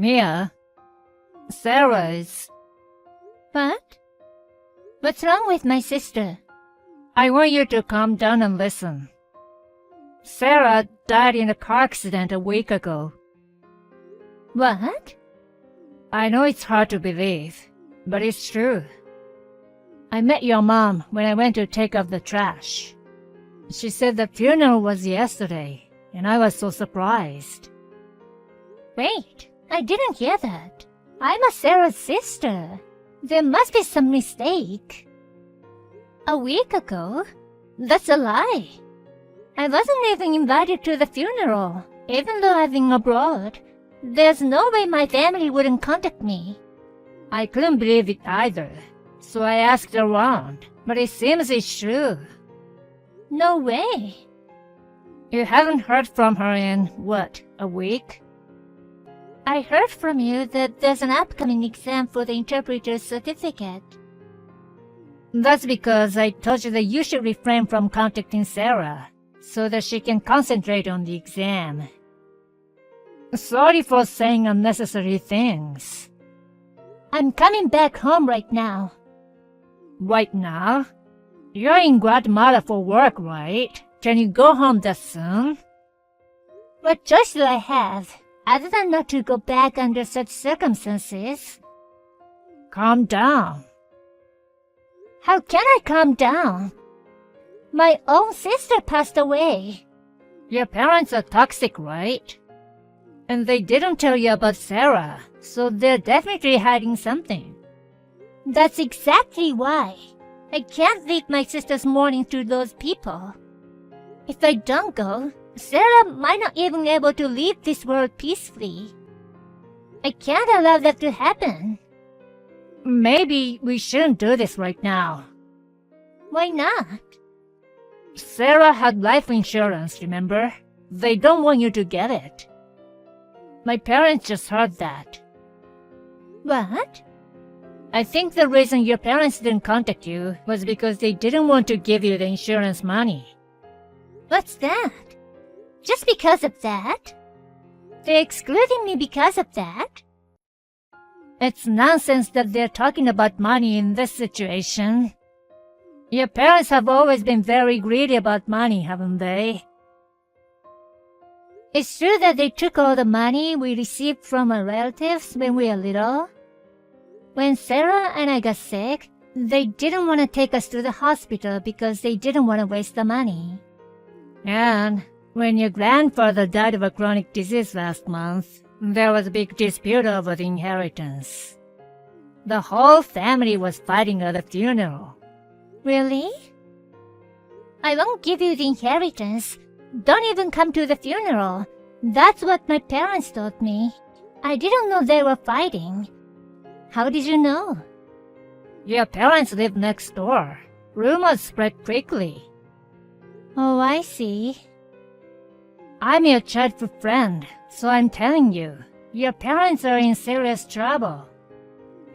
Mia, Sarah's. What? What's wrong with my sister? I want you to calm down and listen. Sarah died in a car accident a week ago. What? I know it's hard to believe, but it's true. I met your mom when I went to take out the trash. She said the funeral was yesterday, and I was so surprised. Wait, I didn't hear that. I'm a Sarah's sister. There must be some mistake. A week ago? That's a lie. I wasn't even invited to the funeral, even though I've been abroad. There's no way my family wouldn't contact me. I couldn't believe it either, so I asked around, but it seems it's true. No way. You haven't heard from her in, what, a week? I heard from you that there's an upcoming exam for the interpreter's certificate. That's because I told you that you should refrain from contacting Sarah, so that she can concentrate on the exam. Sorry for saying unnecessary things. I'm coming back home right now. Right now? You're in Guatemala for work, right? Can you go home that soon? What choice do I have, other than not to go back under such circumstances? Calm down. How can I calm down? My own sister passed away. Your parents are toxic, right? And they didn't tell you about Sarah, so they're definitely hiding something. That's exactly why. I can't leave my sister's mourning to those people. If I don't go, Sarah might not even be able to leave this world peacefully. I can't allow that to happen. Maybe we shouldn't do this right now. Why not? Sarah had life insurance, remember? They don't want you to get it. My parents just heard that. What? I think the reason your parents didn't contact you was because they didn't want to give you the insurance money. What's that? Just because of that? They're excluding me because of that? It's nonsense that they're talking about money in this situation. Your parents have always been very greedy about money, haven't they? It's true that they took all the money we received from our relatives when we were little. When Sarah and I got sick, they didn't want to take us to the hospital because they didn't want to waste the money. And when your grandfather died of a chronic disease last month, there was a big dispute over the inheritance. The whole family was fighting at the funeral. Really? I won't give you the inheritance. Don't even come to the funeral. That's what my parents told me. I didn't know they were fighting. How did you know? Your parents live next door. Rumors spread quickly. Oh, I see. I'm your childhood friend, so I'm telling you, your parents are in serious trouble.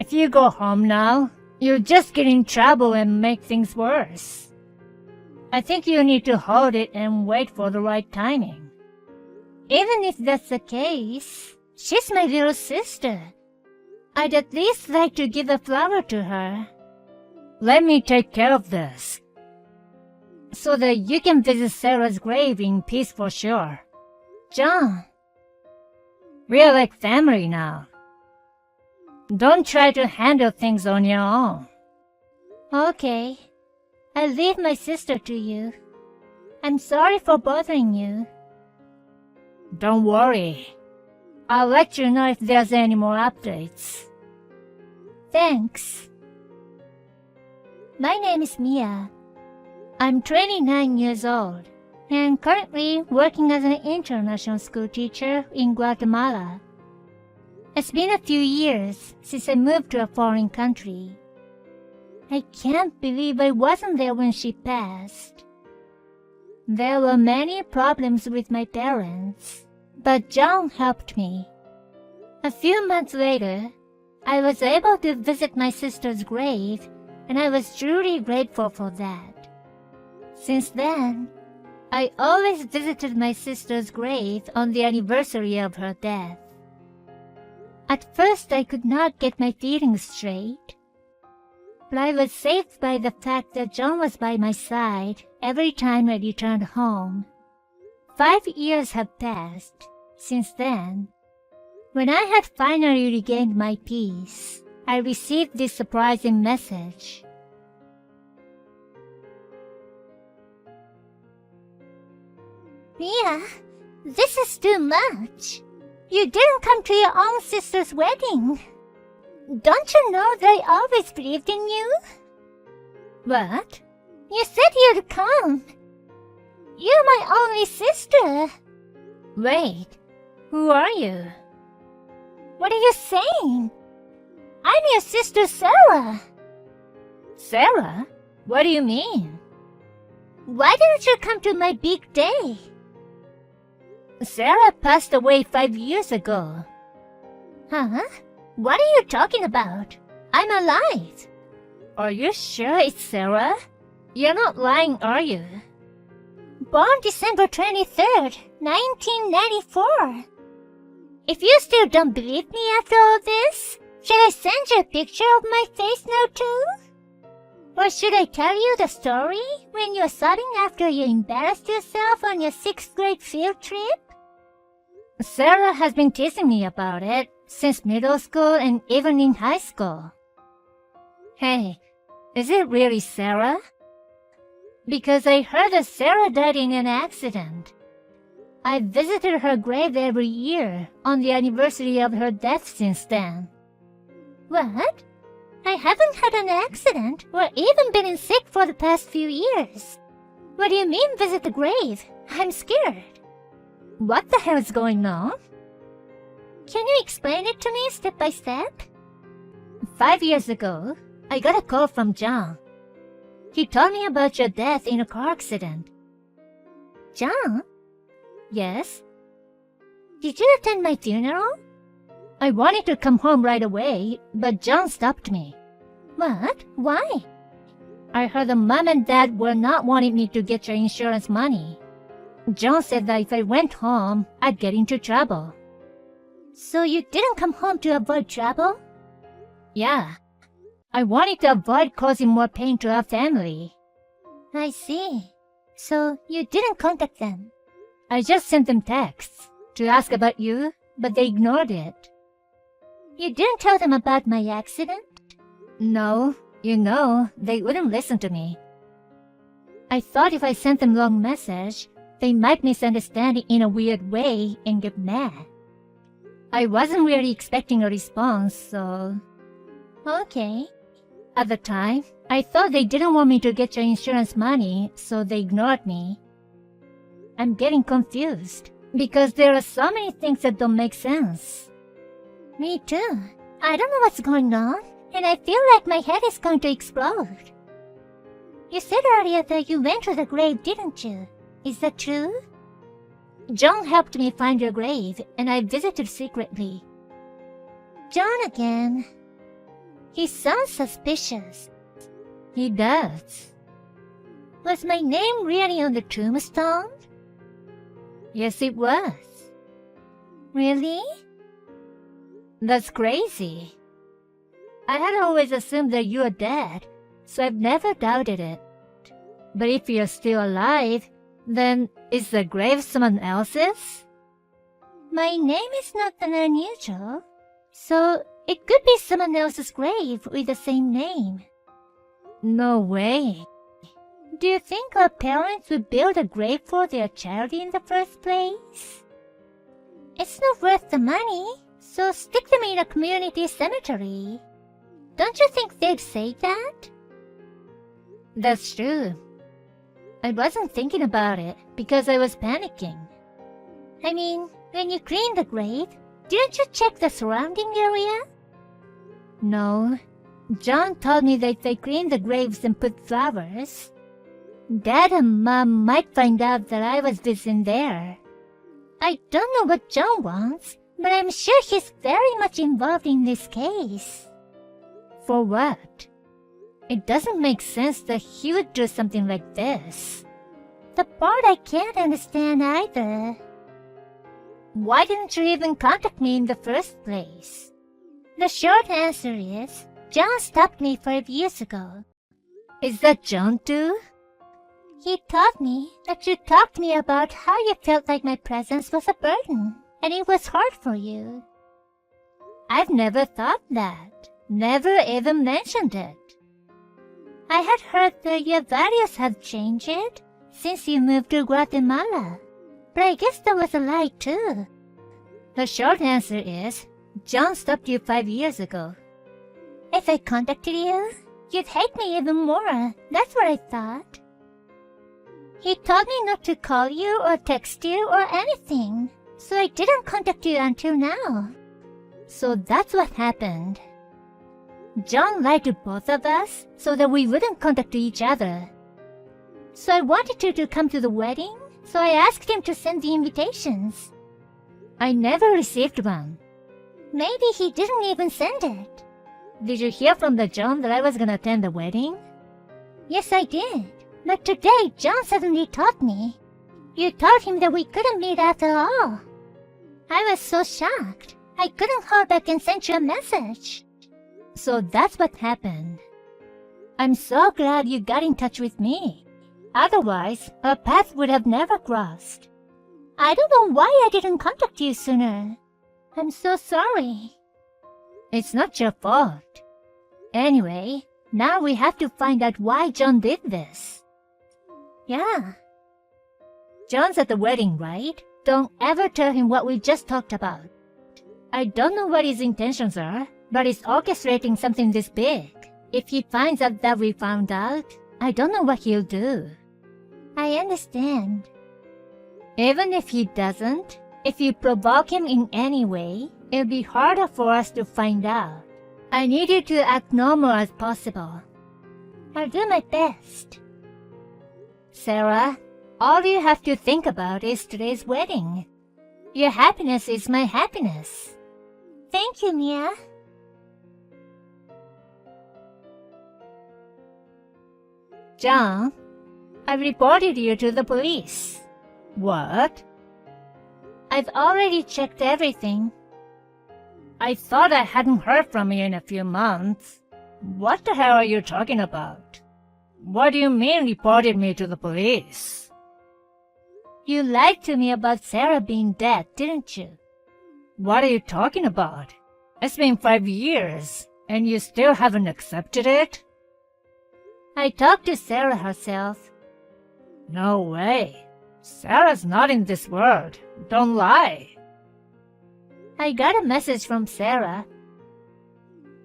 If you go home now, you'll just get in trouble and make things worse. I think you need to hold it and wait for the right timing. Even if that's the case, she's my little sister. I'd at least like to give a flower to her. Let me take care of this, so that you can visit Sarah's grave in peace for sure. John. We're like family now. Don't try to handle things on your own. Okay. I'll leave my sister to you. I'm sorry for bothering you. Don't worry. I'll let you know if there's any more updates. Thanks. My name is Mia. I'm 29 years old and currently working as an international school teacher in Guatemala. It's been a few years since I moved to a foreign country. I can't believe I wasn't there when she passed. There were many problems with my parents, but John helped me. A few months later, I was able to visit my sister's grave, and I was truly grateful for that. Since then, I always visited my sister's grave on the anniversary of her death. At first, I could not get my feelings straight. But I was saved by the fact that John was by my side every time I returned home. 5 years have passed since then. When I had finally regained my peace, I received this surprising message. Mia, this is too much. You didn't come to your own sister's wedding. Don't you know that I always believed in you? What? You said you'd come. You're my only sister. Wait, who are you? What are you saying? I'm your sister Sarah. Sarah? What do you mean? Why didn't you come to my big day? Sarah passed away 5 years ago. Huh? What are you talking about? I'm alive. Are you sure it's Sarah? You're not lying, are you? Born December 23rd, 1994. If you still don't believe me after all this, shall I send you a picture of my face now too? Or should I tell you the story when you're sobbing after you embarrassed yourself on your 6th grade field trip? Sarah has been teasing me about it since middle school and even in high school. Hey, is it really Sarah? Because I heard that Sarah died in an accident. I visited her grave every year on the anniversary of her death since then. What? I haven't had an accident or even been sick for the past few years. What do you mean visit the grave? I'm scared. What the hell is going on? Can you explain it to me step by step? 5 years ago, I got a call from John. He told me about your death in a car accident. John? Yes? Did you attend my funeral? I wanted to come home right away, but John stopped me. What? Why? I heard the mom and dad were not wanting me to get your insurance money. John said that if I went home, I'd get into trouble. So you didn't come home to avoid trouble? Yeah. I wanted to avoid causing more pain to our family. I see. So you didn't contact them? I just sent them texts to ask about you, but they ignored it. You didn't tell them about my accident? No, they wouldn't listen to me. I thought if I sent them long message, they might misunderstand it in a weird way and get mad. I wasn't really expecting a response, so... Okay. At the time, I thought they didn't want me to get your insurance money, so they ignored me. I'm getting confused, because there are so many things that don't make sense. Me too. I don't know what's going on, and I feel like my head is going to explode. You said earlier that you went to the grave, didn't you? Is that true? John helped me find your grave, and I visited secretly. John again. He sounds suspicious. He does. Was my name really on the tombstone? Yes, it was. Really? That's crazy. I had always assumed that you were dead, so I've never doubted it. But if you're still alive, then is the grave someone else's? My name is not that unusual, so it could be someone else's grave with the same name. No way. Do you think our parents would build a grave for their child in the first place? It's not worth the money, so stick them in a community cemetery. Don't you think they'd say that? That's true. I wasn't thinking about it because I was panicking. I mean, when you cleaned the grave, didn't you check the surrounding area? No. John told me that if they cleaned the graves and put flowers, Dad and Mom might find out that I was visiting there. I don't know what John wants, but I'm sure he's very much involved in this case. For what? It doesn't make sense that he would do something like this. The part I can't understand either. Why didn't you even contact me in the first place? The short answer is, John stopped me 5 years ago. Is that John too? He told me that you talked to me about how you felt like my presence was a burden, and it was hard for you. I've never thought that. Never even mentioned it. I had heard that your values have changed since you moved to Guatemala, but I guess that was a lie too. The short answer is, John stopped you 5 years ago. If I contacted you, you'd hate me even more. That's what I thought. He told me not to call you or text you or anything, so I didn't contact you until now. So that's what happened. John lied to both of us so that we wouldn't contact each other. So I wanted you to come to the wedding, so I asked him to send the invitations. I never received one. Maybe he didn't even send it. Did you hear from the John that I was gonna attend the wedding? Yes, I did. But today, John suddenly told me. You told him that we couldn't meet after all. I was so shocked. I couldn't hold back and send you a message. So that's what happened. I'm so glad you got in touch with me. Otherwise, our paths would have never crossed. I don't know why I didn't contact you sooner. I'm so sorry. It's not your fault. Anyway, now we have to find out why John did this. Yeah. John's at the wedding, right? Don't ever tell him what we just talked about. I don't know what his intentions are, but he's orchestrating something this big. If he finds out that we found out, I don't know what he'll do. I understand. Even if he doesn't, if you provoke him in any way, it'll be harder for us to find out. I need you to act normal as possible. I'll do my best. Sarah, all you have to think about is today's wedding. Your happiness is my happiness. Thank you, Mia. John, I've reported you to the police. What? I've already checked everything. I thought I hadn't heard from you in a few months. What the hell are you talking about? What do you mean reported me to the police? You lied to me about Sarah being dead, didn't you? What are you talking about? It's been 5 years, and you still haven't accepted it? I talked to Sarah herself. No way. Sarah's not in this world. Don't lie. I got a message from Sarah.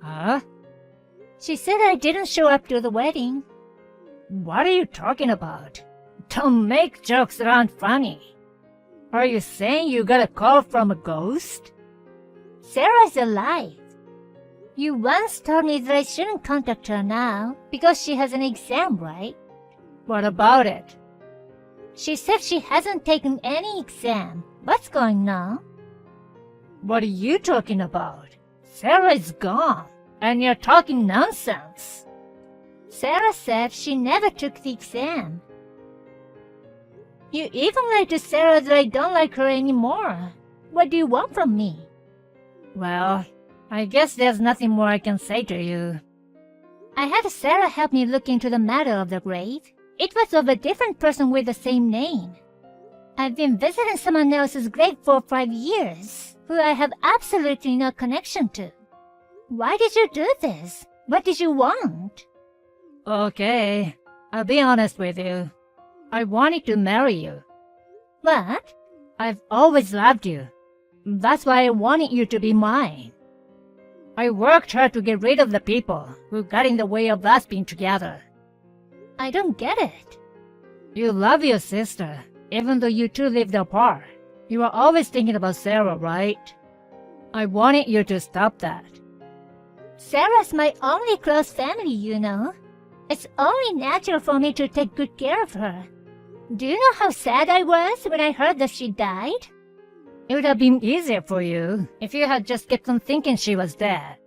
Huh? She said I didn't show up to the wedding. What are you talking about? Don't make jokes that aren't funny. Are you saying you got a call from a ghost? Sarah's alive. You once told me that I shouldn't contact her now because she has an exam, right? What about it? She said she hasn't taken any exam. What's going on? What are you talking about? Sarah is gone, and you're talking nonsense. Sarah said she never took the exam. You even lied to Sarah that I don't like her anymore. What do you want from me? Well, I guess there's nothing more I can say to you. I had Sarah help me look into the matter of the grave. It was of a different person with the same name. I've been visiting someone else's grave for 5 years, who I have absolutely no connection to. Why did you do this? What did you want? Okay, I'll be honest with you. I wanted to marry you. What? I've always loved you. That's why I wanted you to be mine. I worked hard to get rid of the people who got in the way of us being together. I don't get it. You love your sister, even though you two lived apart. You were always thinking about Sarah, right? I wanted you to stop that. Sarah's my only close family, you know. It's only natural for me to take good care of her. Do you know how sad I was when I heard that she died? It would have been easier for you if you had just kept on thinking she was dead.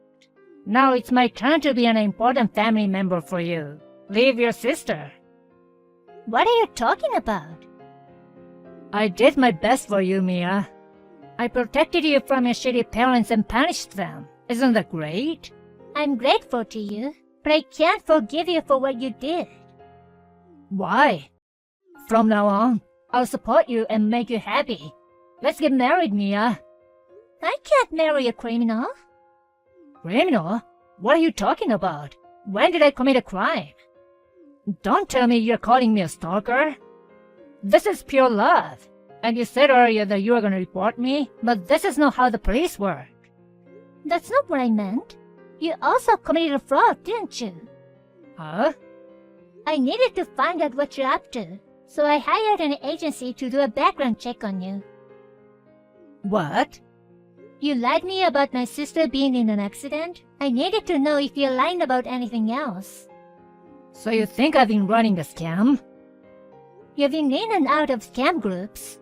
Now it's my turn to be an important family member for you. Leave your sister. What are you talking about? I did my best for you, Mia. I protected you from your shitty parents and punished them, Isn't that great? I'm grateful to you, but I can't forgive you for what you did. Why? From now on, I'll support you and make you happy. Let's get married, Mia. I can't marry a criminal. Criminal? What are you talking about? When did I commit a crime? Don't tell me you're calling me a stalker. This is pure love. And you said earlier that you were going to report me, but this is not how the police work. That's not what I meant. You also committed a fraud, didn't you? Huh? I needed to find out what you're up to, so I hired an agency to do a background check on you. What? You lied me about my sister being in an accident. I needed to know if you're lying about anything else. So you think I've been running a scam? You've been in and out of scam groups.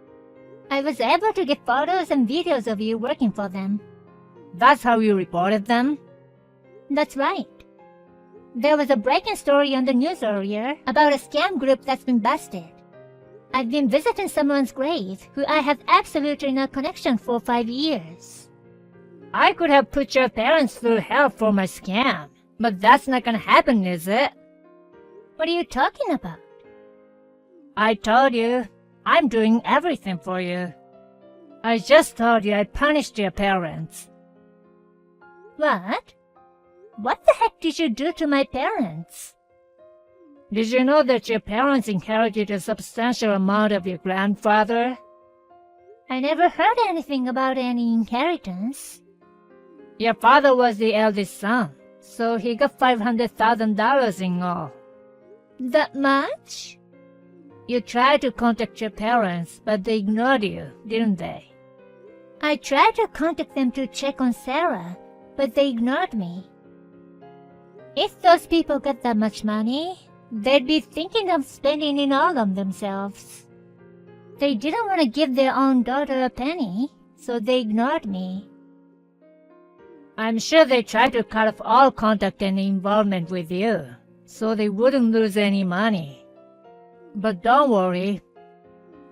I was able to get photos and videos of you working for them. That's how you reported them? That's right. There was a breaking story on the news earlier about a scam group that's been busted. I've been visiting someone's grave who I have absolutely no connection for 5 years. I could have put your parents through hell for my scam, but that's not gonna happen, is it? What are you talking about? I told you, I'm doing everything for you. I just told you I punished your parents. What? What the heck did you do to my parents? Did you know that your parents inherited a substantial amount of your grandfather? I never heard anything about any inheritance. Your father was the eldest son, so he got $500,000 in all. That much? You tried to contact your parents, but they ignored you, didn't they? I tried to contact them to check on Sarah, but they ignored me. If those people got that much money, they'd be thinking of spending it all on themselves. They didn't want to give their own daughter a penny, so they ignored me. I'm sure they tried to cut off all contact and involvement with you, so they wouldn't lose any money. But don't worry.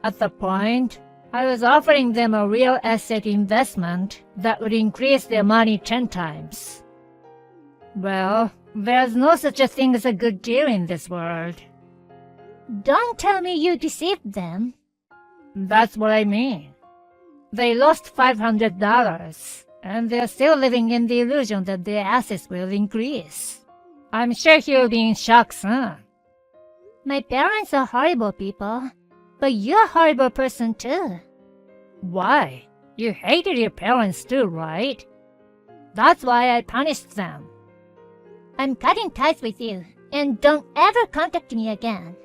At the point, I was offering them a real asset investment that would increase their money 10 times. Well, there's no such a thing as a good deal in this world. Don't tell me you deceived them. That's what I mean. They lost $500, and they're still living in the illusion that their assets will increase. I'm sure he'll be in shock soon. My parents are horrible people, but you're a horrible person too. Why? You hated your parents too, right? That's why I punished them. I'm cutting ties with you, and don't ever contact me again.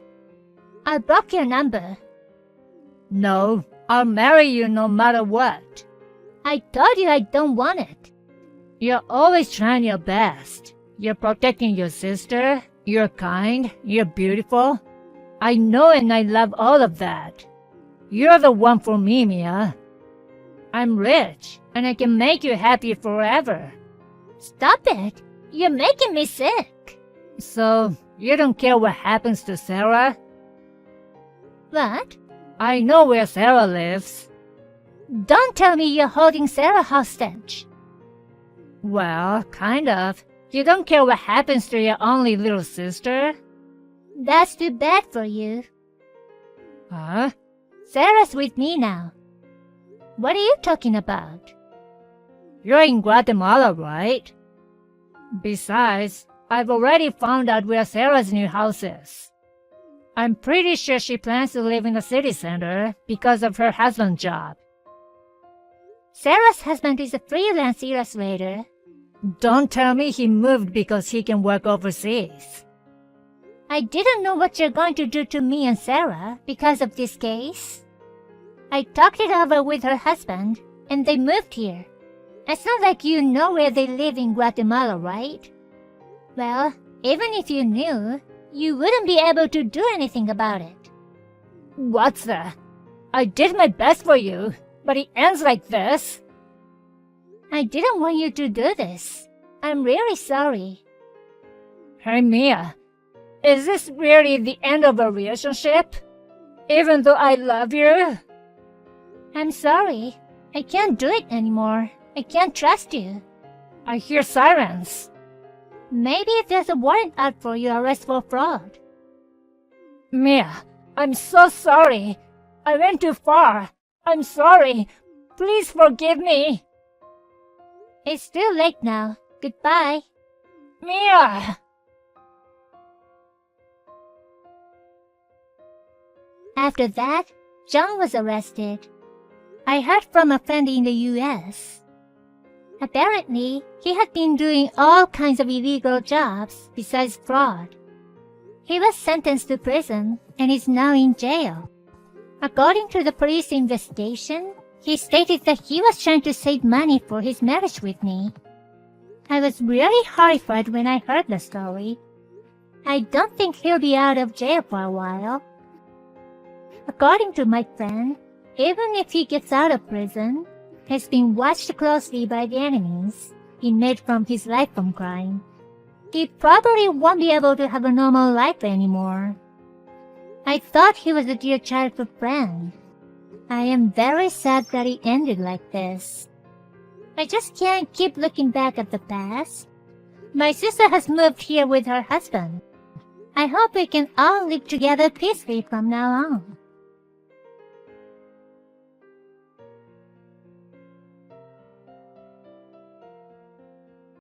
I'll block your number. No, I'll marry you no matter what. I told you I don't want it. You're always trying your best. You're protecting your sister. You're kind. You're beautiful. I know and I love all of that. You're the one for me, Mia. I'm rich, and I can make you happy forever. Stop it. You're making me sick. So, you don't care what happens to Sarah? What? I know where Sarah lives. Don't tell me you're holding Sarah hostage. Well, kind of. You don't care what happens to your only little sister? That's too bad for you. Huh? Sarah's with me now. What are you talking about? You're in Guatemala, right? Besides, I've already found out where Sarah's new house is. I'm pretty sure she plans to live in the city center because of her husband's job. Sarah's husband is a freelance illustrator. Don't tell me he moved because he can work overseas. I didn't know what you're going to do to me and Sarah because of this case. I talked it over with her husband, and they moved here. It's not like you know where they live in Guatemala, right? Well, even if you knew, you wouldn't be able to do anything about it. What's that? I did my best for you, but it ends like this. I didn't want you to do this. I'm really sorry. Hey, Mia, is this really the end of a relationship? Even though I love you? I'm sorry. I can't do it anymore. I can't trust you. I hear sirens. Maybe there's a warrant out for your arrest for fraud. Mia, I'm so sorry. I went too far. I'm sorry. Please forgive me. It's too late now. Goodbye. Mia! After that, John was arrested. I heard from a friend in the US. Apparently, he had been doing all kinds of illegal jobs besides fraud. He was sentenced to prison and is now in jail. According to the police investigation, he stated that he was trying to save money for his marriage with me. I was really horrified when I heard the story. I don't think he'll be out of jail for a while. According to my friend, even if he gets out of prison, he's been watched closely by the enemies he made from his life from crime. He probably won't be able to have a normal life anymore. I thought he was a dear childhood friend. I am very sad that it ended like this. I just can't keep looking back at the past. My sister has moved here with her husband. I hope we can all live together peacefully from now on.